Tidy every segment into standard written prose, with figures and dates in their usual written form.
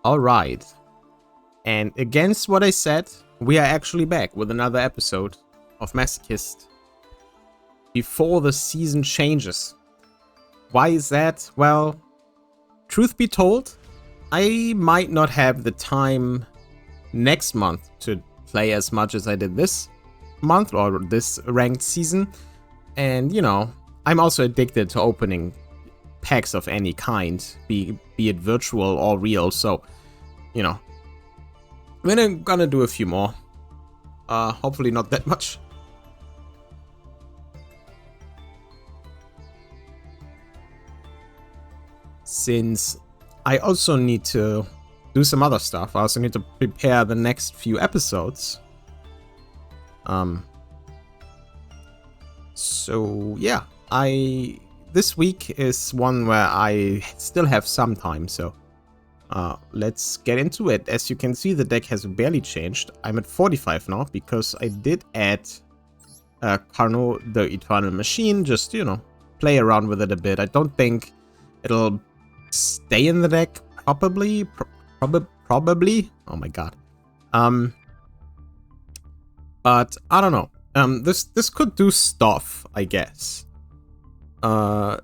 Alright, and against what I said, we are actually back with another episode of Masochist before the season changes. Why is that? Well, truth be told, I might not have the time next month to play as much as I did this month or this ranked season. And, I'm also addicted to opening packs of any kind, be it virtual or real. So, we're gonna do a few more. Hopefully not that much. Since I also need to do some other stuff. I also need to prepare the next few episodes. So yeah, this week is one where I still have some time, so let's get into it. As you can see, the deck has barely changed. I'm at 45 now because I did add Carno, the Eternal Machine, just, play around with it a bit. I don't think it'll stay in the deck, probably. Probably. Oh my god. But I don't know. This could do stuff, I guess. The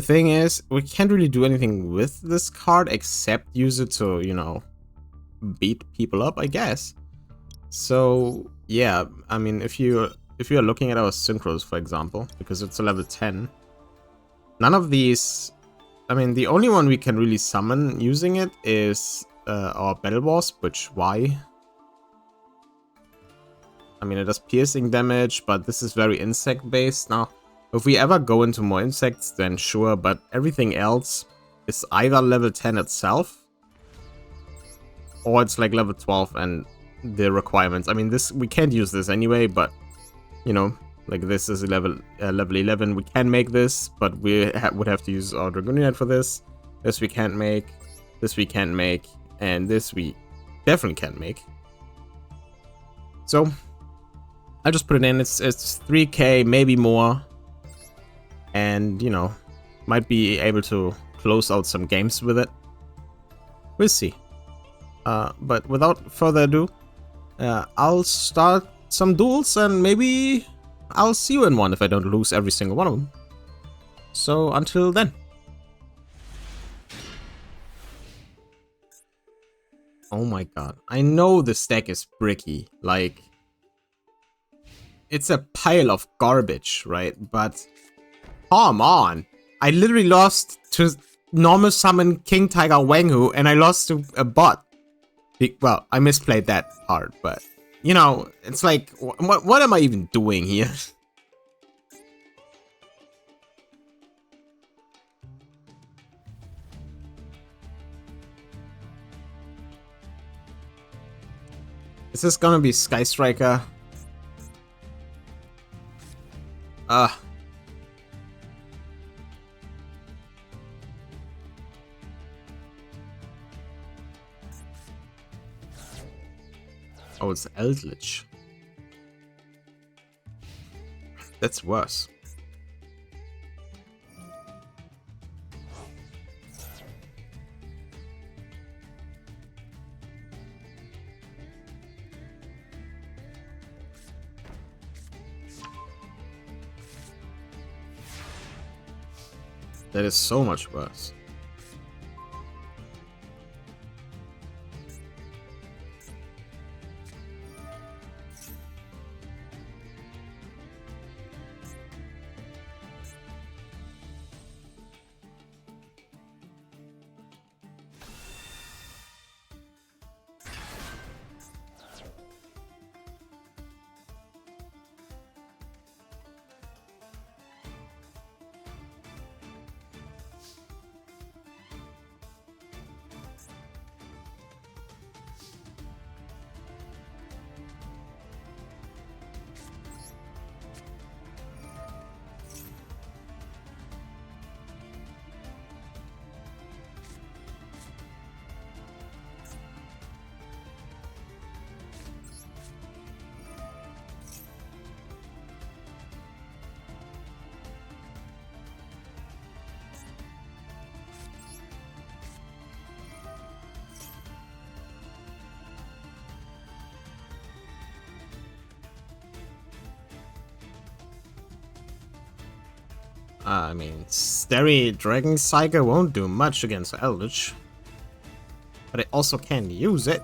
thing is, we can't really do anything with this card except use it to, beat people up, I guess. So yeah, I mean, if you're looking at our synchros, for example, because it's a level 10, none of these. I mean, the only one we can really summon using it is our Battle Wasp, which why? I mean, it does piercing damage, but this is very insect-based. Now, if we ever go into more insects, then sure, but everything else is either level 10 itself, or it's like level 12 and the requirements. I mean, we can't use this anyway, but, like this is level 11. We can make this, but we would have to use our Dragoonite for this. This we can't make. This we can't make. And this we definitely can't make. So, I'll just put it in. It's 3k, maybe more. And, might be able to close out some games with it. We'll see. But without further ado, I'll start some duels and maybe I'll see you in one if I don't lose every single one of them. So until then. Oh my god. I know this deck is bricky. Like, it's a pile of garbage, right? But come on. I literally lost to normal summon King Tiger Wanghu and I lost to a bot. Well, I misplayed that part, but it's like, what am I even doing here? Is this gonna be Sky Striker? Oh, it's Eldritch. That's worse. That is so much worse. I mean, Starry Dragon Psyker won't do much against Eldritch. But I also can use it.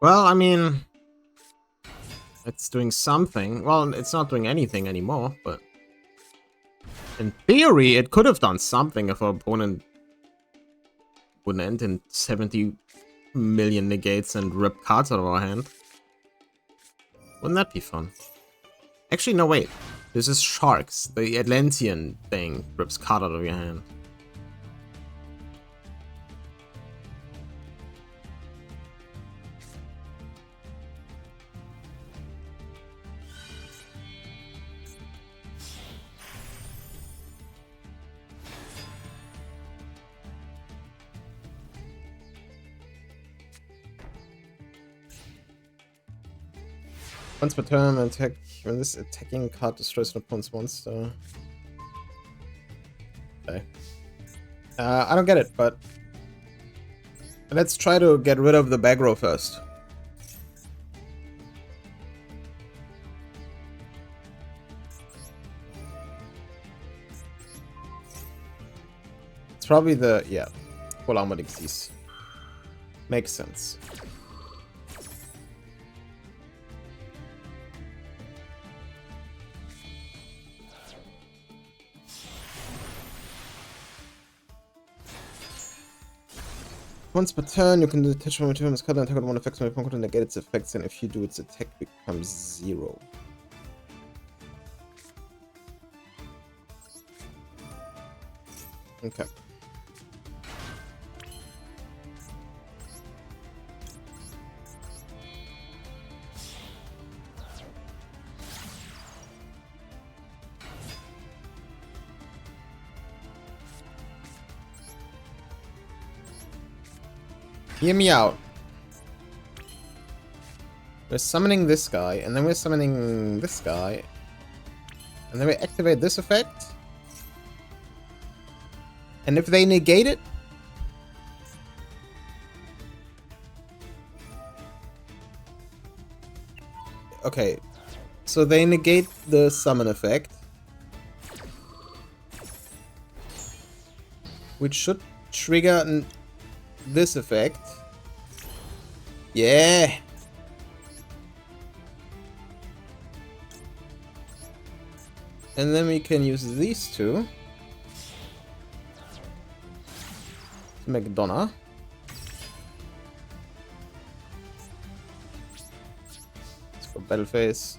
Well, I mean, it's doing something. Well, it's not doing anything anymore, but in theory, it could have done something if our opponent wouldn't end in 70 million negates and rip cards out of our hand. Wouldn't that be fun? Actually, no, wait. This is Sharks. The Atlantean thing rips card out of your hand. Once per turn, attack. When this attacking card destroys an opponent's monster. Okay. I don't get it, but let's try to get rid of the back row first. It's probably the, yeah, full armor disease. Makes sense. Once per turn, you can detach from a turn card and attack on one effect on your opponent to negate its effects, and if you do, its attack becomes 0. Okay. Hear me out. We're summoning this guy, and then we're summoning this guy. And then we activate this effect. And if they negate it... Okay. So they negate the summon effect. Which should trigger this effect. Yeah. And then we can use these two to make Donna. Let's go battle phase.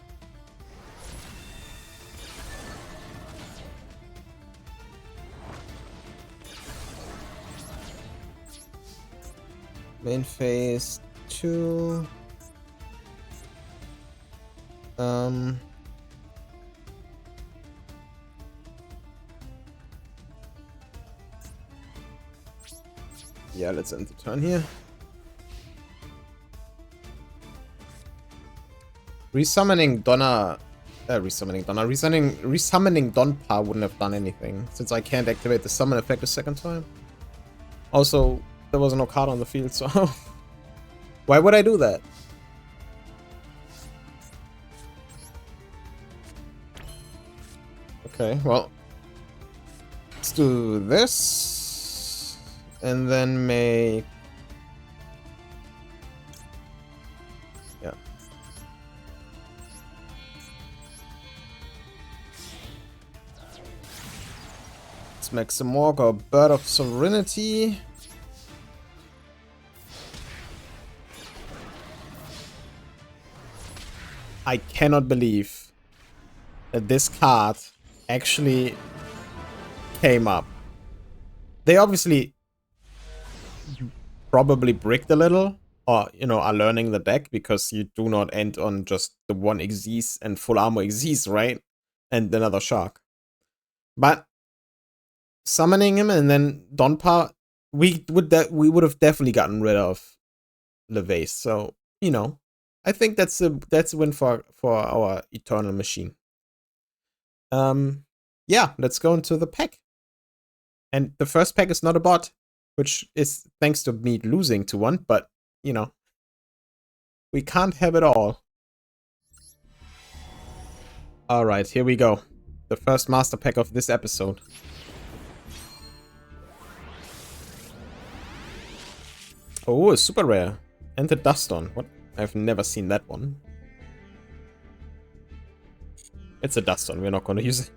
Main phase 2. Yeah, let's end the turn here. Resummoning Donpa wouldn't have done anything, since I can't activate the summon effect a second time. Also, there was no card on the field, so why would I do that? Okay, well, let's do this, and then make, yeah. Let's make some more, go Bird of Serenity. I cannot believe that this card actually came up. They obviously probably bricked a little, or, you know, are learning the deck, because you do not end on just the one Xyz and full armor Xyz, right? And another shark. But summoning him and then Donpa, we would have definitely gotten rid of LeVace. So, you know, I think that's a win for our Eternal Machine. Yeah, let's go into the pack. And the first pack is not a bot, which is thanks to me losing to one, but, you know, we can't have it all. Alright, here we go. The first master pack of this episode. Oh, a super rare. And the Duston. What? I've never seen that one. It's a Duston, we're not gonna use it.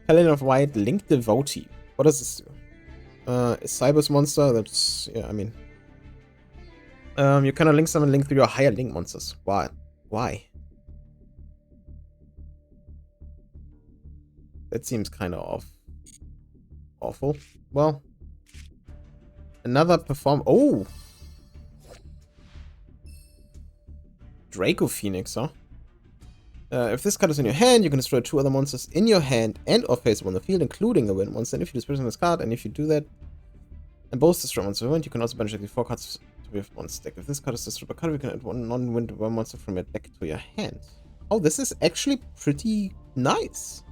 Paladin of White, Link Devotee. What does this do? A Cybers monster, that's, yeah, I mean. You cannot link summon link through your higher link monsters. Why? Why? That seems kind of awful. Well, another perform. Oh! Draco Phoenix, huh? If this card is in your hand, you can destroy 2 other monsters in your hand and or face on the field, including a wind monster. And if you disperse on this card, and if you do that, and both destroy monster event, you can also banish the 4 cards to your opponent's deck. If this card is destroyed by card, you can add 1 non-wind worm monster from your deck to your hand. Oh, this is actually pretty nice.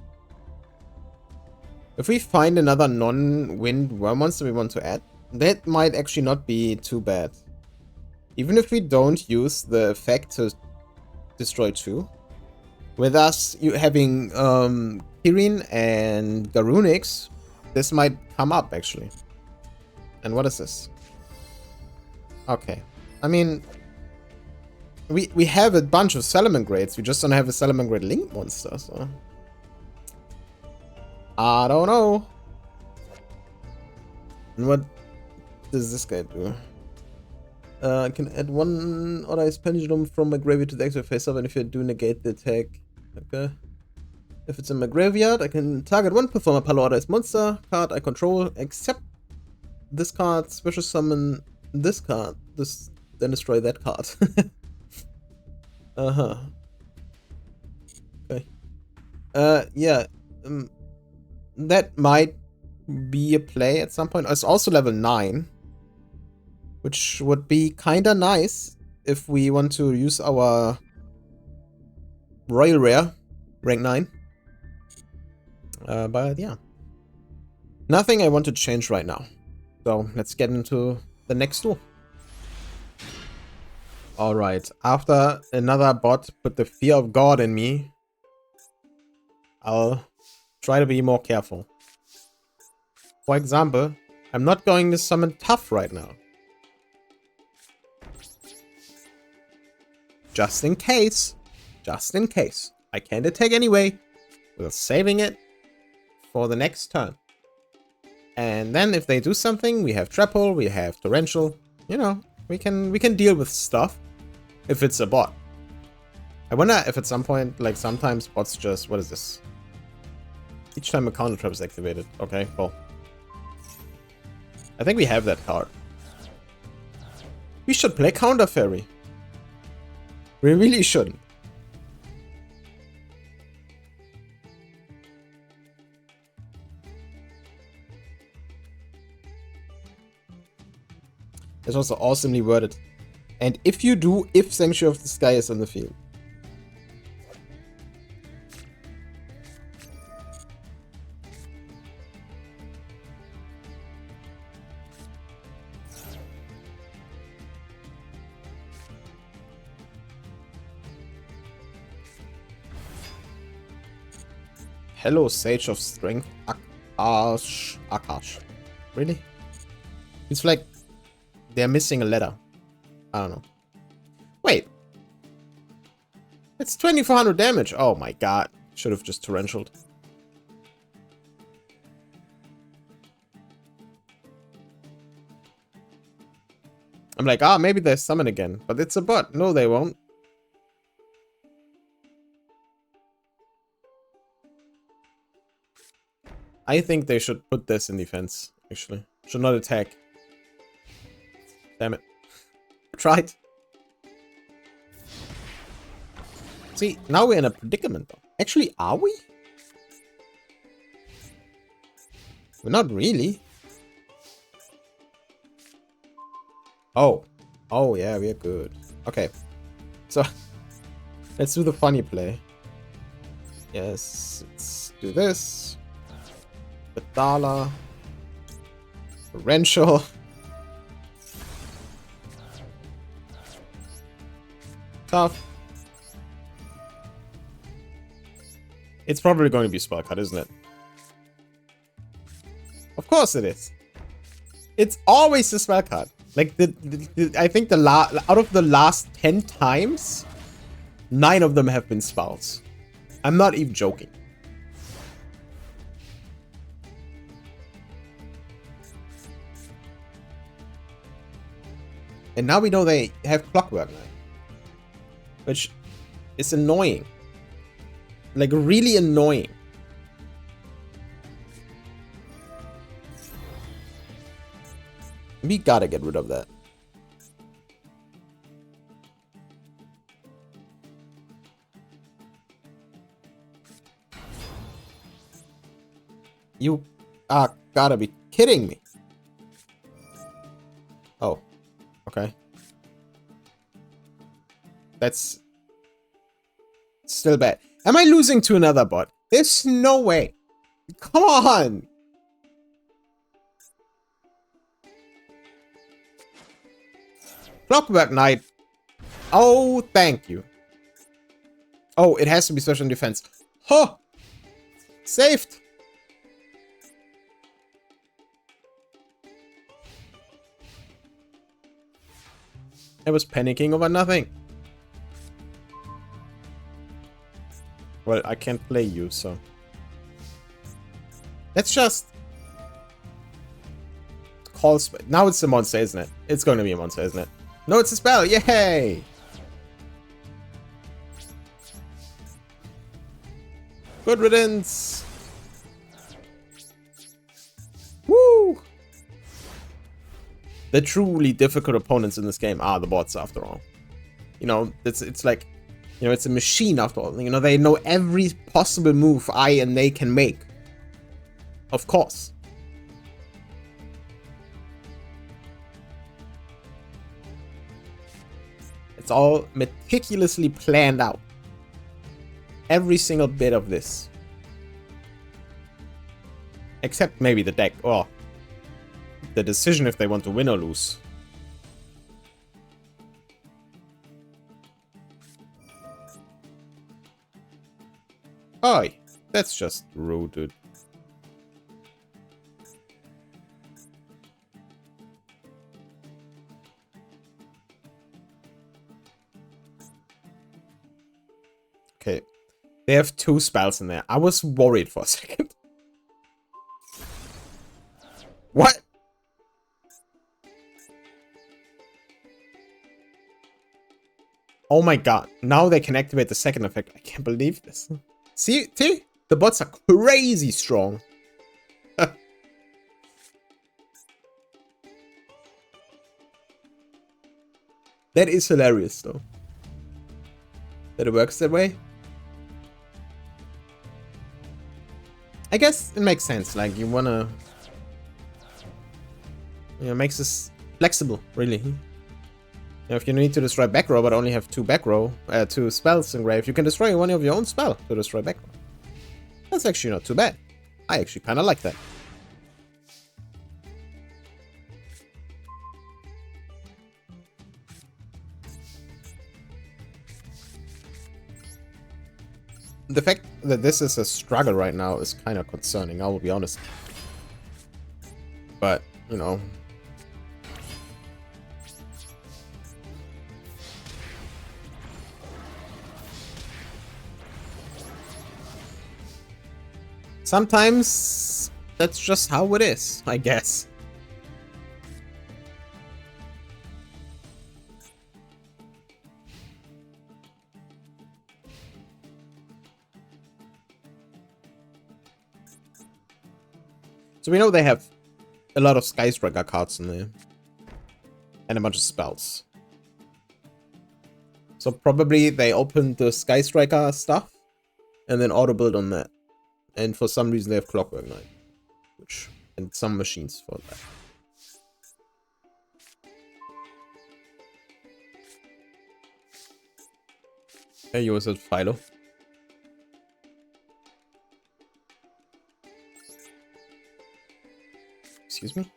If we find another non-wind worm monster we want to add, that might actually not be too bad. Even if we don't use the effect to destroy 2. With us having Kirin and Garunix, this might come up, actually. And what is this? Okay. I mean, we have a bunch of Salamangreats. We just don't have a Salamangrate Link monster, so... I don't know. And what does this guy do? I can add 1 Oddice Pendulum from my graveyard to the extra face up, and if you do negate the attack... Okay. If it's in my graveyard, I can target 1 performer Paladin's monster card I control, except this card, special summon this card, then destroy that card. Uh-huh. Okay. Yeah. That might be a play at some point. It's also level 9, which would be kinda nice if we want to use our Royal Rare, rank 9. But yeah. Nothing I want to change right now. So let's get into the next duel. Alright, after another bot put the fear of God in me, I'll try to be more careful. For example, I'm not going to summon Tough right now. Just in case. Just in case. I can't attack anyway. We're saving it for the next turn. And then if they do something, we have Trapple, we have Torrential. You know, we can deal with stuff if it's a bot. I wonder if at some point, like sometimes bots just, what is this? Each time a counter trap is activated. Okay, cool. I think we have that card. We should play Counter Fairy. We really shouldn't. It's also awesomely worded. And if you do, if Sanctuary of the Sky is on the field. Hello, Sage of Strength. Akash. Really? It's like they're missing a letter. I don't know. Wait. It's 2400 damage. Oh my god. Should have just torrentialed. I'm like, maybe they summon again. But it's a bot. No, they won't. I think they should put this in defense, actually. Should not attack. Damn it. Tried. See, now we're in a predicament, though. Actually, are we? We're not really. Oh. Oh, yeah, we're good. Okay. So, let's do the funny play. Yes, let's do this. Badala. Torrential. Tough. It's probably going to be spell cut, isn't it? Of course it is. It's always a spell cut. Like I think out of the last 10 times, 9 of them have been spells. I'm not even joking. And now we know they have Clockwork Knight, which is annoying. Like, really annoying. We gotta get rid of that. You are gotta be kidding me. Oh, okay. That's still bad. Am I losing to another bot? There's no way. Come on. Clockwork Knight. Oh, thank you. Oh, it has to be special defense. Huh. Saved. I was panicking over nothing. Well, I can't play you, so... Let's just... call... Now it's a monster, isn't it? It's going to be a monster, isn't it? No, it's a spell! Yay! Good riddance! Woo! The truly difficult opponents in this game are the bots, after all. You know, it's like... You know, it's a machine after all. You know, they know every possible move I and they can make. Of course. It's all meticulously planned out. Every single bit of this. Except maybe the deck, or the decision if they want to win or lose. Oh, that's just rude, dude. Okay. They have 2 spells in there. I was worried for a second. What? Oh my god. Now they can activate the second effect. I can't believe this. See? The bots are crazy strong. That is hilarious, though. That it works that way. I guess it makes sense. Like, you wanna... You know, makes this flexible, really. You know, if you need to destroy back row but only have 2 spells engraved, you can destroy one of your own spell to destroy back row. That's actually not too bad. I actually kind of like that. the fact that this is a struggle right now is kind of concerning, I will be honest. But, you know. Sometimes that's just how it is, I guess. So we know they have a lot of Sky Striker cards in there. And a bunch of spells. So probably they opened the Sky Striker stuff and then auto-build on that. And for some reason they have Clockwork Knight. Which, and some machines for that. Hey, you was it Philo? Excuse me?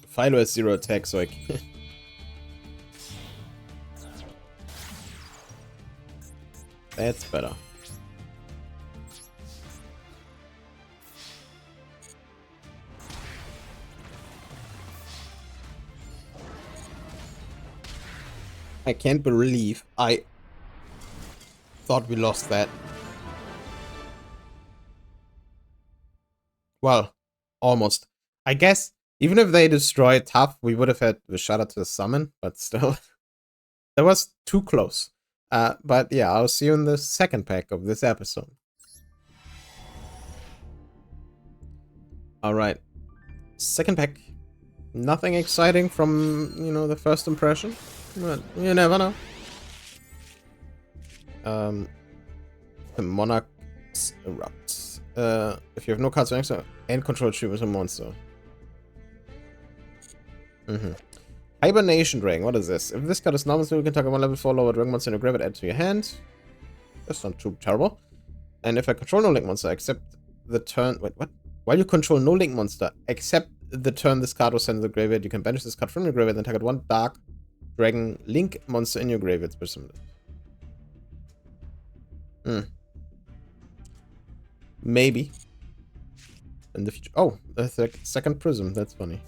Philo has 0 attack, so I can... That's better. I can't believe I thought we lost that. Well, almost. I guess, even if they destroyed Tough, we would have had the Shudder to summon, but still. That was too close. But yeah, I'll see you in the second pack of this episode. Alright. Second pack. Nothing exciting from, you know, the first impression. But you never know. The Monarchs Erupt. If you have no cards extra and control tree with a monster. Hibernation Dragon, what is this? If this card is normal, so you can target one level 4 lower dragon monster in your graveyard, add to your hand. That's not too terrible. And if I control no link monster, except the turn... Wait, what? While you control no link monster, except the turn this card was sent to the graveyard, you can banish this card from your graveyard and target one dark dragon link monster in your graveyard. Maybe. In the future. Oh, a second prism. That's funny.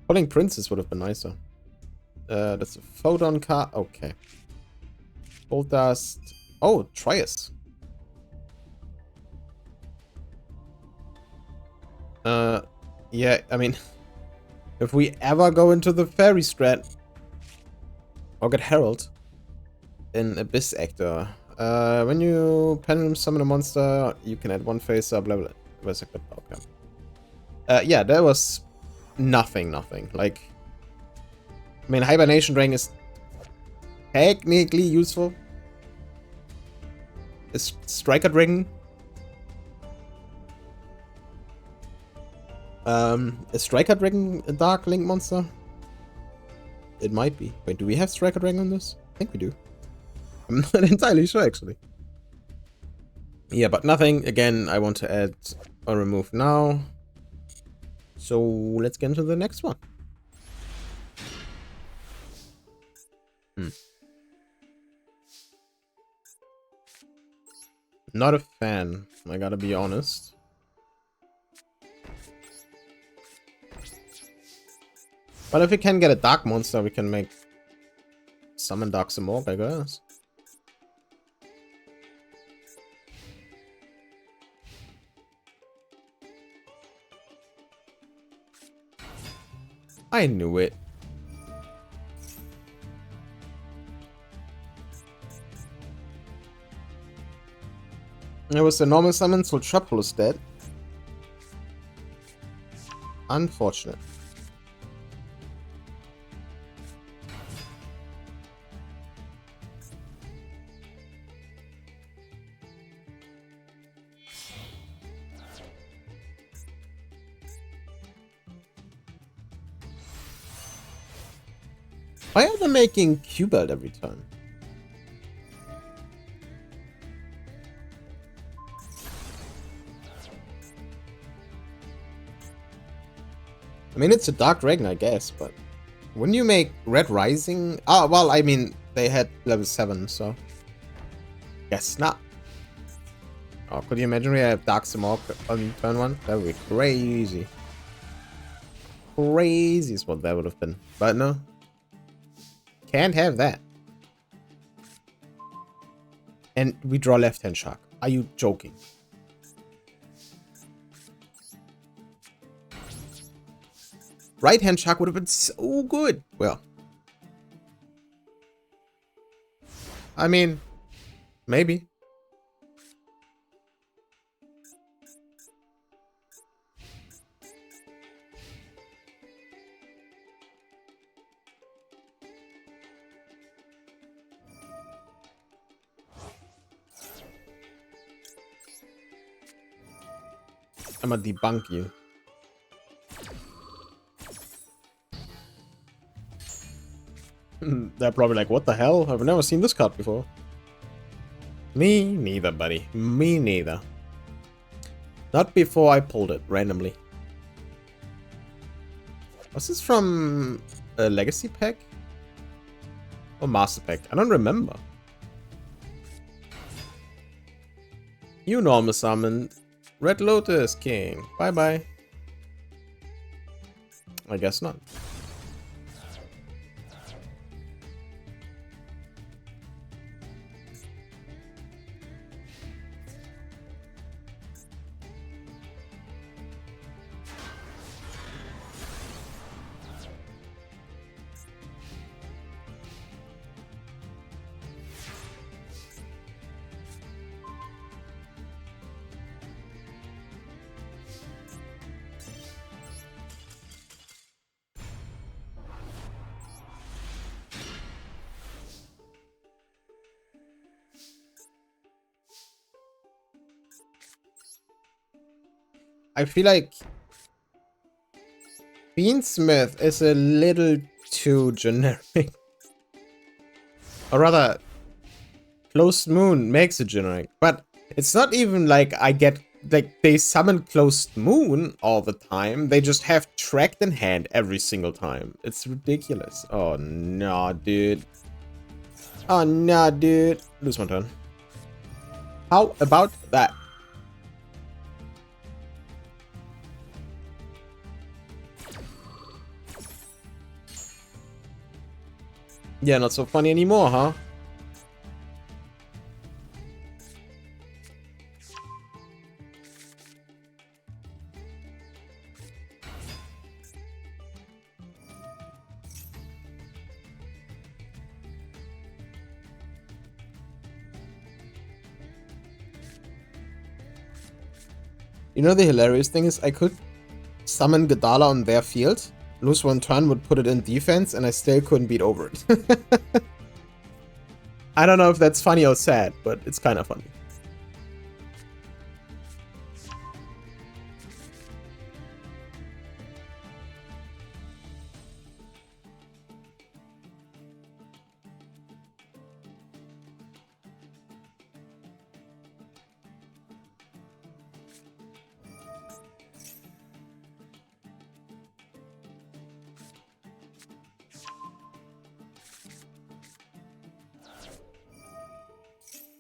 Calling Princess would have been nicer. That's a Photon card. Okay. Bolt Dust. Oh, Trias. Yeah, I mean, if we ever go into the Fairy Strat or get Herald in Abyss Actor, when you pendulum summon a monster, you can add one face up, blah blah. Where's a good outcome? Yeah, that was nothing. Like, I mean, Hibernation Dragon is technically useful. Is Striker Dragon? Is Striker Dragon a Dark Link monster? It might be. Wait, do we have Striker Dragon on this? I think we do. I'm not entirely sure, actually. Yeah, but nothing, again, I want to add or remove now. So, let's get into the next one. Not a fan, I gotta be honest. But if we can get a dark monster, we can make summon Dark Simorgh, I guess. I knew it. It was the normal summon, so Trapple is dead. Unfortunate. Why are they making Q-Belt every time? I mean, it's a Dark Dragon, I guess, but Wouldn't you make Red Rising? Ah, well, I mean, they had level 7, so... Guess not. Oh, could you imagine we have Dark Simorg on turn 1? That would be crazy. Crazy is what that would have been. But no. Can't have that. And we draw left-hand shark. Are you joking? Right-hand shark would have been so good. Well. I mean, maybe. I'm gonna debunk you. They're probably like, what the hell? I've never seen this card before. Me neither, buddy. Me neither. Not before I pulled it randomly. Was this from a Legacy pack? Or Master pack? I don't remember. You normal summoned Red Lotus King. Bye bye. I guess not. I feel like Beansmith is a little too generic. Or rather, Closed Moon makes it generic. But it's not even like I get... Like, they summon Closed Moon all the time. They just have Tracked in hand every single time. It's ridiculous. Oh, no, dude. Oh, no, dude. Lose my turn. How about that? Yeah, not so funny anymore, huh? You know, the hilarious thing is I could summon Gadala on their field, lose one turn, would put it in defense, and I still couldn't beat over it. I don't know if that's funny or sad, but it's kind of funny.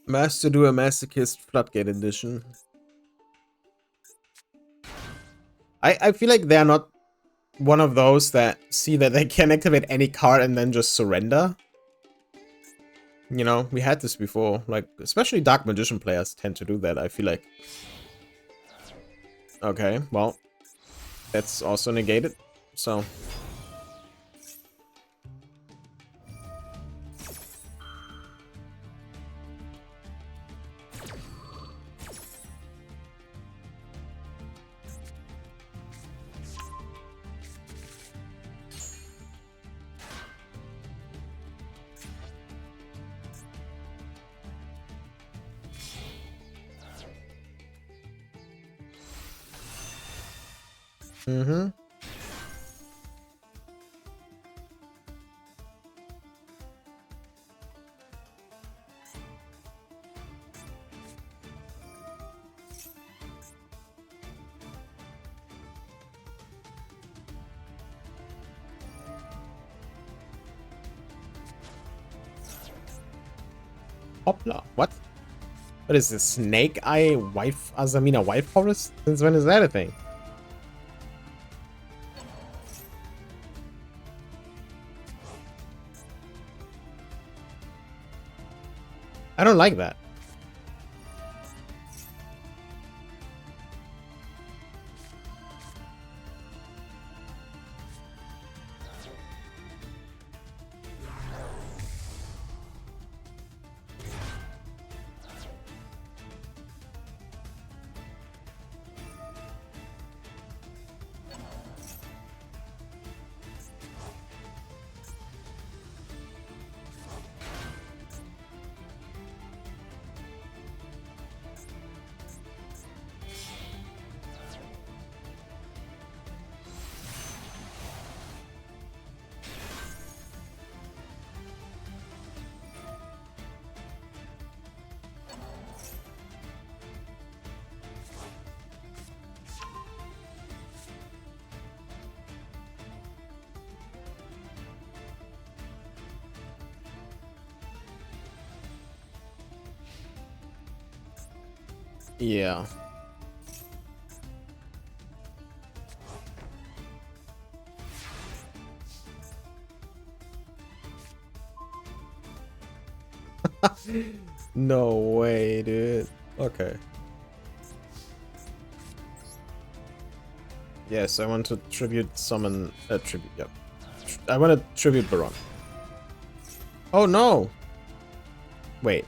Master Duel Masochist Floodgate Edition. I feel like they're not one of those that see that they can activate any card and then just surrender. You know, we had this before. Like, especially Dark Magician players tend to do that, I feel like. Okay, well, that's also negated, so... Mm-hmm. Poplar. What? What is this? Snake Eye White Azamina White Forest? Since when is that a thing? I don't like that. Yeah. No way, dude. Okay. Yes, I want to tribute summon tribute. Yep. I want to tribute Baron. Oh no. Wait.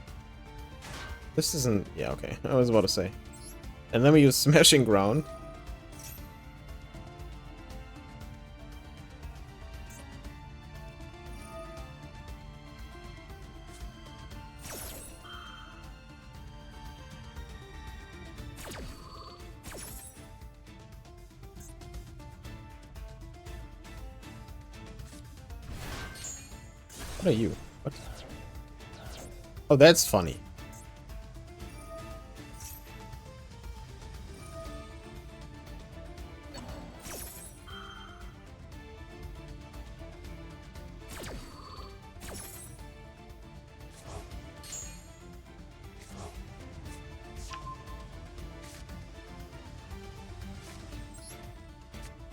This isn't... Yeah, okay. I was about to say. And then we use Smashing Ground. What are you? What? Oh, that's funny.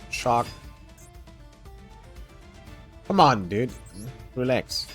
Shock. Come on, dude. Relax.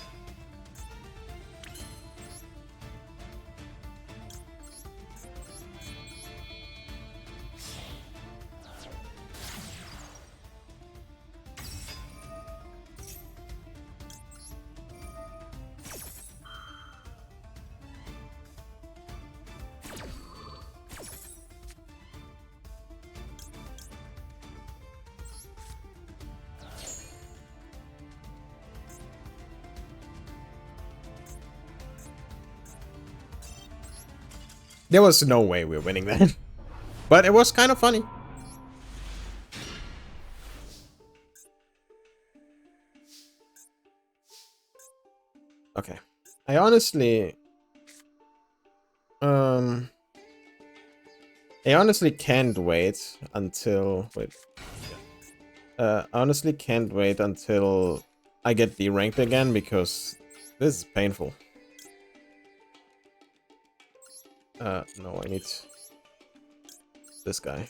There was no way we were winning that. But it was kind of funny. Okay. I honestly can't wait until I honestly can't wait until I get deranked again, because this is painful. No, I need this guy.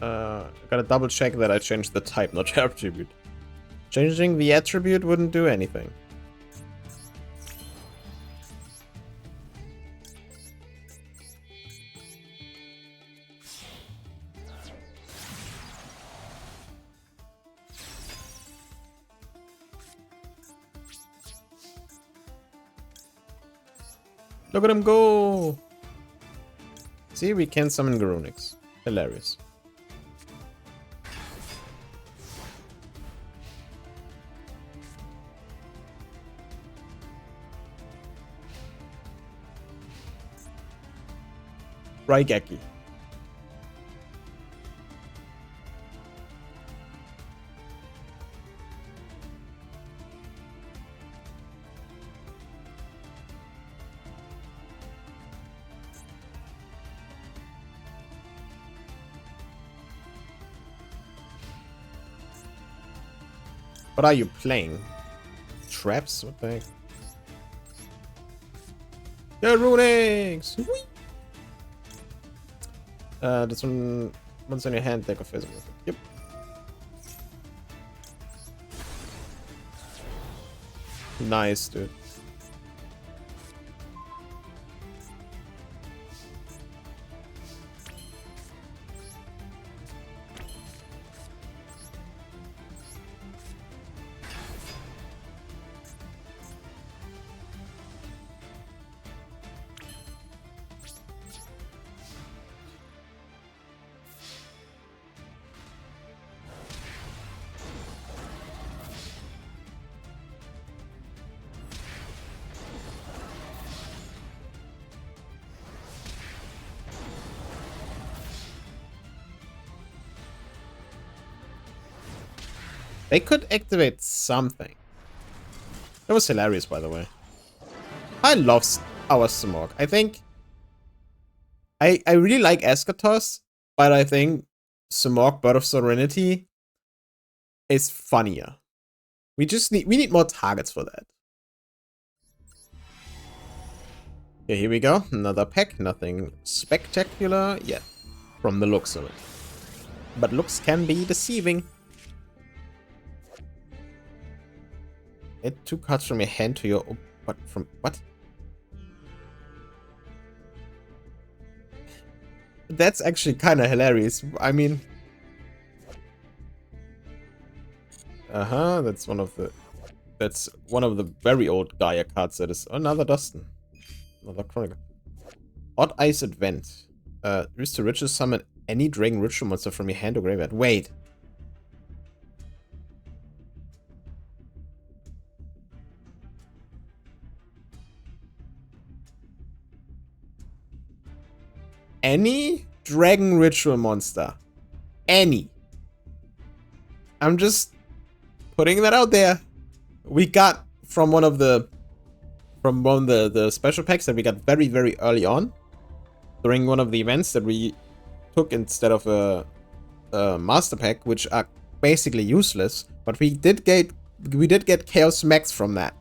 Gotta double check that I changed the type, not the attribute. Changing the attribute wouldn't do anything. Look at him go! See, we can summon Garunix. Hilarious. Raigeki. What are you playing? Traps? What the heck? Yeah, runings! This one. What's on your hand? Deck of face. Yep. Nice, dude. They could activate something. That was hilarious, by the way. I love our Smog. I think I really like Eschatos, but I think Smog, Bird of Serenity, is funnier. We need more targets for that. Okay, here we go. Another pack. Nothing spectacular yet, from the looks of it. But looks can be deceiving. Add 2 cards from your hand to your... What? From... What? That's actually kind of hilarious. I mean... That's one of the... That's one of the very old Gaia cards that is... Another Dustin. Another Chronicle. Odd Ice Advent. Use to ritual summon any Dragon Ritual monster from your hand or graveyard. Wait. Any Dragon Ritual monster. Any. I'm just putting that out there. We got from one of the special packs that we got very, very early on during one of the events that we took instead of a master pack, which are basically useless. But we did get Chaos Max from that.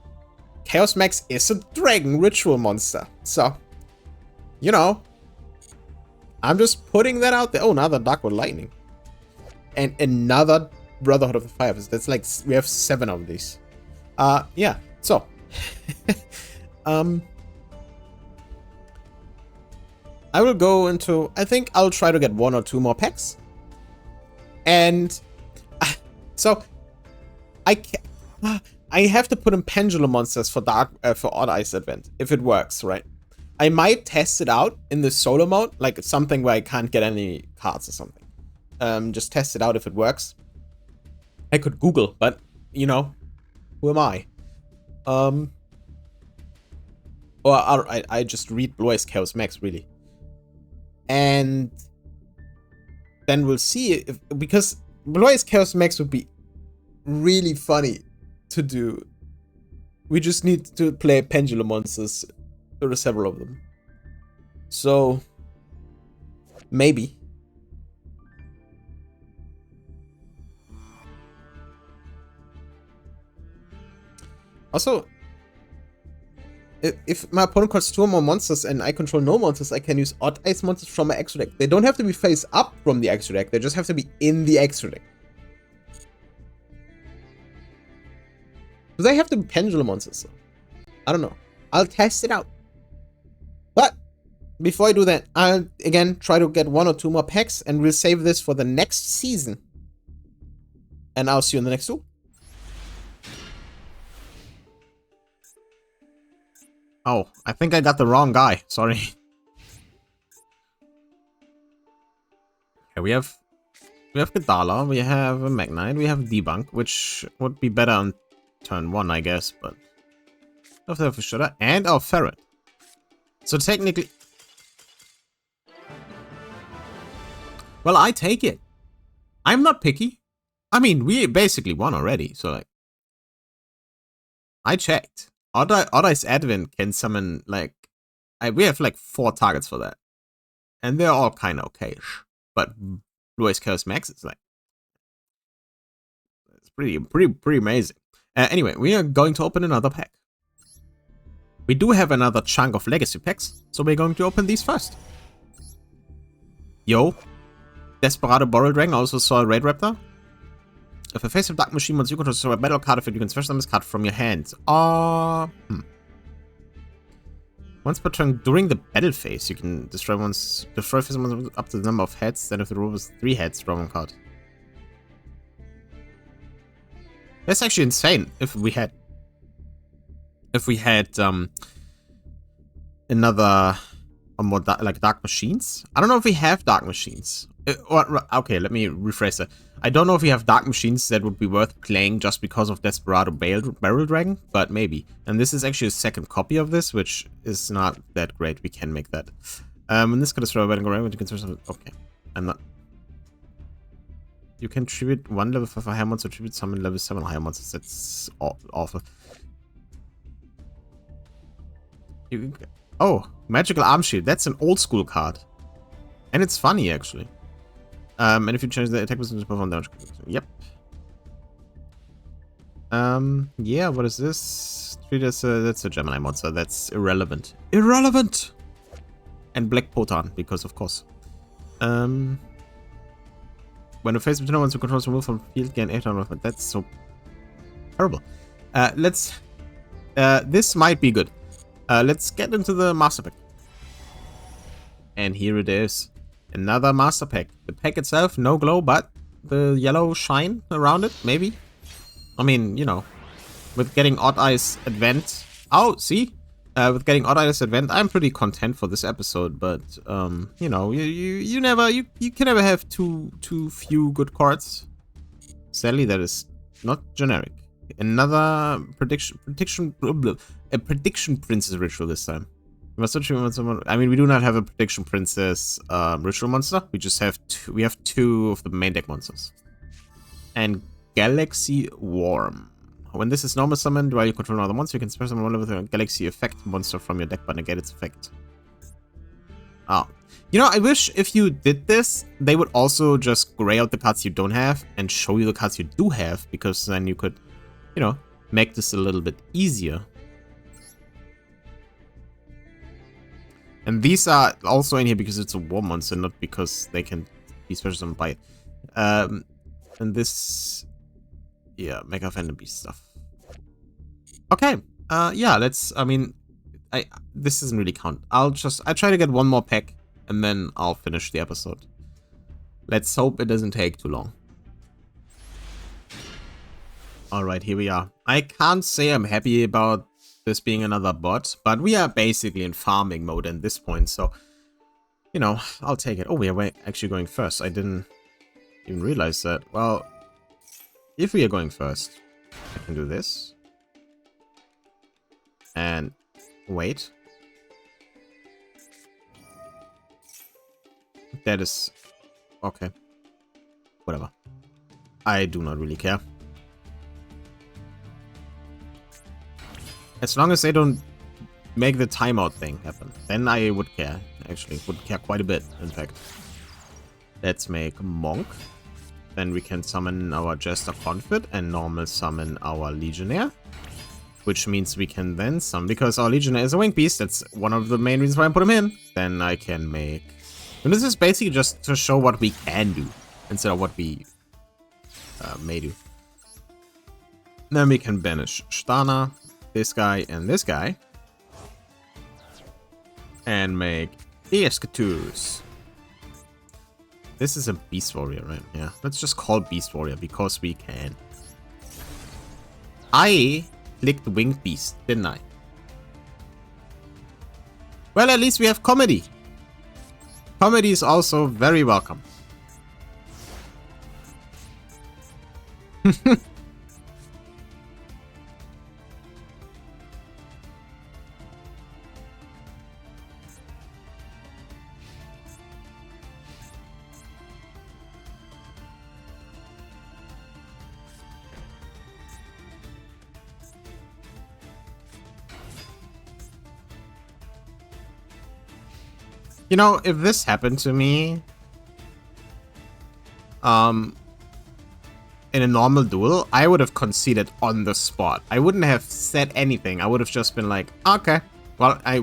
Chaos Max is a Dragon Ritual monster, so you know. I'm just putting that out there. Oh, another Darkwood Lightning. And another Brotherhood of the Fire. That's like, we have 7 of these. Yeah, so. I will go into, I think I'll try to get 1 or 2 more packs. And, so, I have to put in Pendulum Monsters for Odd Ice Advent, if it works, right? I might test it out in the solo mode, like something where I can't get any cards or something. Just test it out if it works. I could Google, but, you know, who am I? Or I just read Blue Eyes Chaos Max, really. And then we'll see if, because Blue Eyes Chaos Max would be really funny to do. We just need to play Pendulum Monsters. There are several of them. So, maybe. Also, if my opponent calls 2 or more monsters and I control no monsters, I can use Odd Ice monsters from my extra deck. They don't have to be face up from the extra deck. They just have to be in the extra deck. Do they have to be Pendulum monsters? I don't know. I'll test it out. But before I do that, I'll again try to get 1 or 2 more packs, and we'll save this for the next season. And I'll see you in the next 2. Oh, I think I got the wrong guy. Sorry. Okay, we have Kadala, we have a Magnite, we have Debunk, which would be better on turn 1, I guess, but we have a Shudder and our Ferret. So technically, well, I take it. I'm not picky. I mean, we basically won already, so like, I checked. Odd Ice Advent can summon like, we have like 4 targets for that, and they're all kind of okay-ish. But Blue Eyes Chaos Max is like, it's pretty amazing. Anyway, we are going to open another pack. We do have another chunk of legacy packs, so we're going to open these first. Yo, Desperado Boral Dragon, also saw a Raid Raptor. If a face of Dark Machine monster you control so a battle card effect, you can special summon this card from your hand. Once per turn during the battle phase, you can destroy face monsters up to the number of heads. Then if the rule was 3 heads, draw one card. That's actually insane. If we had another more dark machines. I don't know if we have dark machines. Okay, let me rephrase that. I don't know if we have dark machines that would be worth playing just because of Desperado Barrel Dragon, but maybe. And this is actually a second copy of this, which is not that great. We can make that. And this could destroy a battle around, you can something. Okay, I'm not. You can tribute 1 level 5 higher monster, tribute summon level 7 higher monsters. That's awful. Oh, Magical Arm Shield. That's an old school card. And it's funny, actually. And if you change the attack position to perform damage. Yep. Yeah, what is this? Treat as that's a Gemini monster. That's irrelevant. Irrelevant! And Black Potan, because of course. When a face between ones who controls remove from field, gain 800. That's so terrible. This might be good. Let's get into the master pack. And here it is. Another master pack. The pack itself, no glow, but the yellow shine around it, maybe. I mean, you know, with getting Odd Eyes Advent. Oh, see? With getting Odd Eyes Advent, I'm pretty content for this episode, but, you know, you can never have too few good cards. Sadly, that is not generic. Another prediction princess ritual this time. I mean, we do not have a prediction princess ritual monster. We just have two. We have 2 of the main deck monsters. And Galaxy Worm. When this is normal summoned while you control another monster, you can special summon 1 level with a Galaxy effect monster from your deck but negate its effect. Oh. You know, I wish if you did this, they would also just gray out the cards you don't have and show you the cards you do have, because then you could, you know, make this a little bit easier. And these are also in here because it's a war monster, not because they can be special summoned by it. And this, yeah, Mega Phantom Beast stuff. Okay, yeah, let's. I mean, this doesn't really count. I'll try to get one more pack and then I'll finish the episode. Let's hope it doesn't take too long. All right, here we are. I can't say I'm happy about this being another bot, but we are basically in farming mode at this point, so, you know, I'll take it. Oh, we are actually going first. I didn't even realize that. Well, if we are going first, I can do this. And wait. That is... okay. Whatever. I do not really care. As long as they don't make the timeout thing happen, then I would care. Actually, would care quite a bit, in fact. Let's make Monk. Then we can summon our Jester Confid and normal summon our Legionnaire. Which means we can then summon, because our Legionnaire is a Winged Beast, that's one of the main reasons why I put him in. Then I can make... and this is basically just to show what we can do, instead of what we may do. Then we can banish Stana, this guy, and this guy. And make Escatus. This is a Beast Warrior, right? Yeah, let's just call Beast Warrior, because we can. I clicked Winged Beast, didn't I? Well, at least we have comedy. Comedy is also very welcome. You know, if this happened to me, in a normal duel, I would have conceded on the spot. I wouldn't have said anything. I would have just been like, okay. Well, I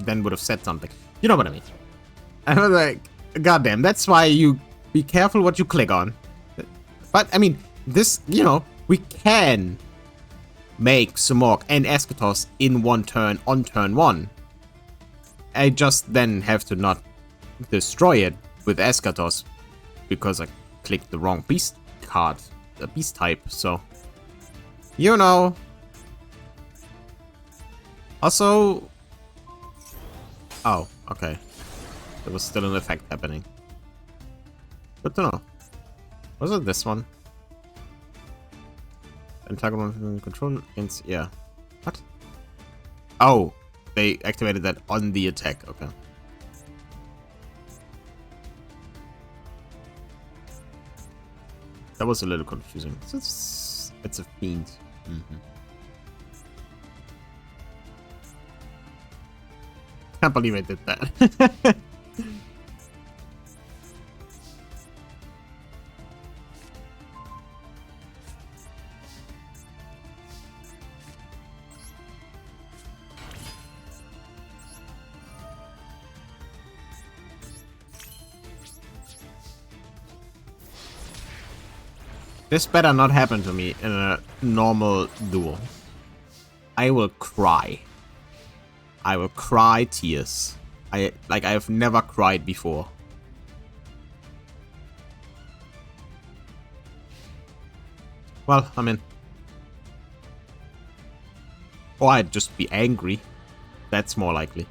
then would have said something. You know what I mean? I was like, goddamn, that's why you be careful what you click on. But, I mean, this, you know, we can make Sumorg and Eschatos in one turn on turn 1. I just then have to not destroy it with Eschatos because I clicked the wrong beast card, the beast type, so, you know. Also, oh, okay. There was still an effect happening. Good to know. Was it this one? Antagonist control against, yeah. What? Oh, they activated that on the attack. Okay. That was a little confusing. It's a fiend. Can't believe I did that. This better not happen to me in a normal duel. I will cry. I will cry tears. I've never cried before. Well, I mean, or I'd just be angry. That's more likely.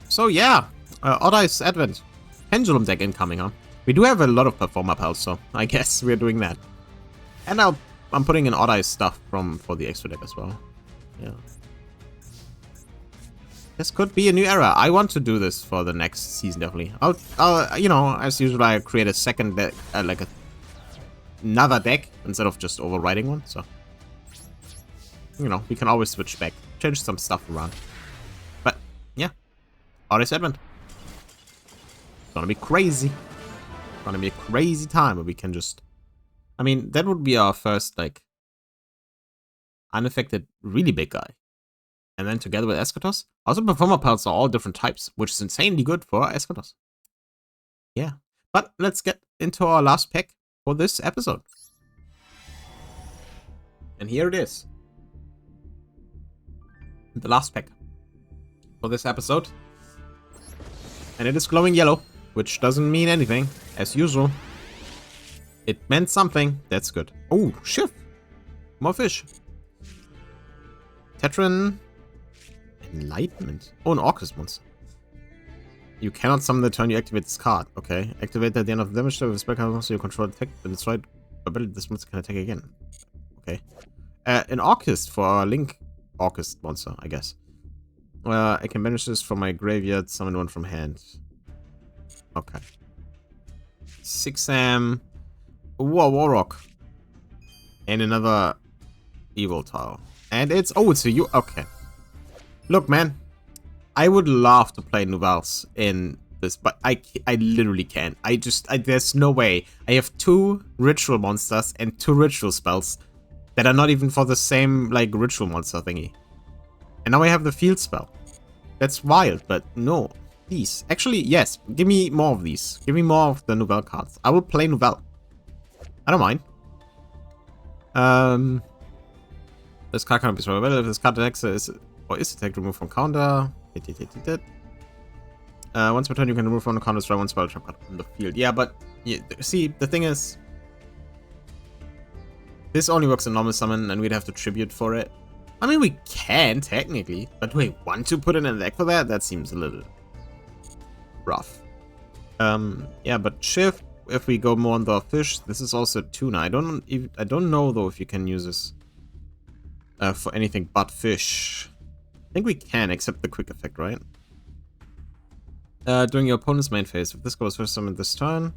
So yeah, Odd Eyes Advent. Pendulum deck incoming, huh? We do have a lot of Performer pals, so I guess we're doing that. And I'm putting in Odd Eyes stuff for the extra deck as well. Yeah. This could be a new era. I want to do this for the next season, definitely. I'll you know, as usual, I create a second deck, another deck instead of just overriding one, so. You know, we can always switch back, change some stuff around. But, yeah. Odd Eyes Advent. It's gonna be crazy. It's gonna be a crazy time where we can just... I mean, that would be our first, like, unaffected, really big guy. And then together with Eschatos. Also, Performer Pals are all different types, which is insanely good for Eschatos. Yeah. But let's get into our last pack for this episode. And here it is. The last pack for this episode. And it is glowing yellow, which doesn't mean anything, as usual. It meant something. That's good. Oh, shift. More fish. Tetran. Enlightenment. Oh, an Orcus monster. You cannot summon the turn you activate this card. Okay. Activate at the end of the damage step with a spell card monster you control attack. Then destroy ability this monster can attack again. Okay. An Orcus for our Link Orcus monster, I guess. I can banish this from my graveyard, summon one from hand. Okay. 6 Warrock. And another evil tile. And it's... Oh, it's a you... Okay. Look, man. I would love to play Nouvelles in this, but I literally can't. There's no way. I have 2 ritual monsters and 2 ritual spells that are not even for the same, like, ritual monster thingy. And now I have the field spell. That's wild, but no. Please. Actually, yes. Give me more of these. Give me more of the Nouvelle cards. I will play Nouvelle. I don't mind. This card cannot be destroyed. Well, if this card attacks is attacked, remove from counter. Once per turn, you can remove from the counter, destroy one spell trap card on the field. Yeah, but see, the thing is, this only works in normal summon, and we'd have to tribute for it. I mean, we can technically, but do we want to put in a deck for that? That seems a little rough. Yeah, but shift. If we go more on the fish, this is also tuna. I don't know though if you can use this for anything but fish. I think we can, except the quick effect, right? During your opponent's main phase, if this goes first summon this turn,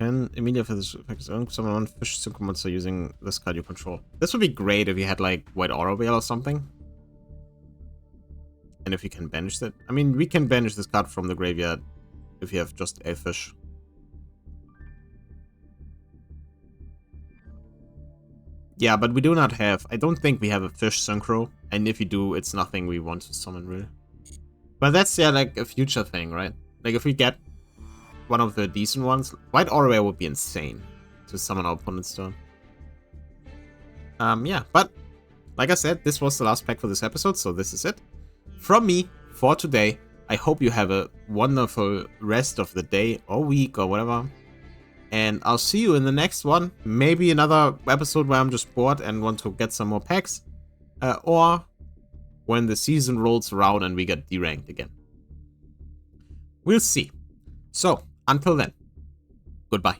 can immediately for this effect summon one fish synchro monster using this card you control. This would be great if you had like White Aura Veil or something. And if you can banish that. I mean, we can banish this card from the graveyard if you have just a fish. Yeah, but we do not have... I don't think we have a fish synchro. And if you do, it's nothing we want to summon, really. But that's, yeah, like a future thing, right? Like, if we get one of the decent ones, White Aura would be insane to summon our opponent's turn. Yeah, but like I said, this was the last pack for this episode, so this is it. From me, for today, I hope you have a wonderful rest of the day or week or whatever. And I'll see you in the next one. Maybe another episode where I'm just bored and want to get some more packs. Or when the season rolls around and we get deranked again. We'll see. So, until then, goodbye.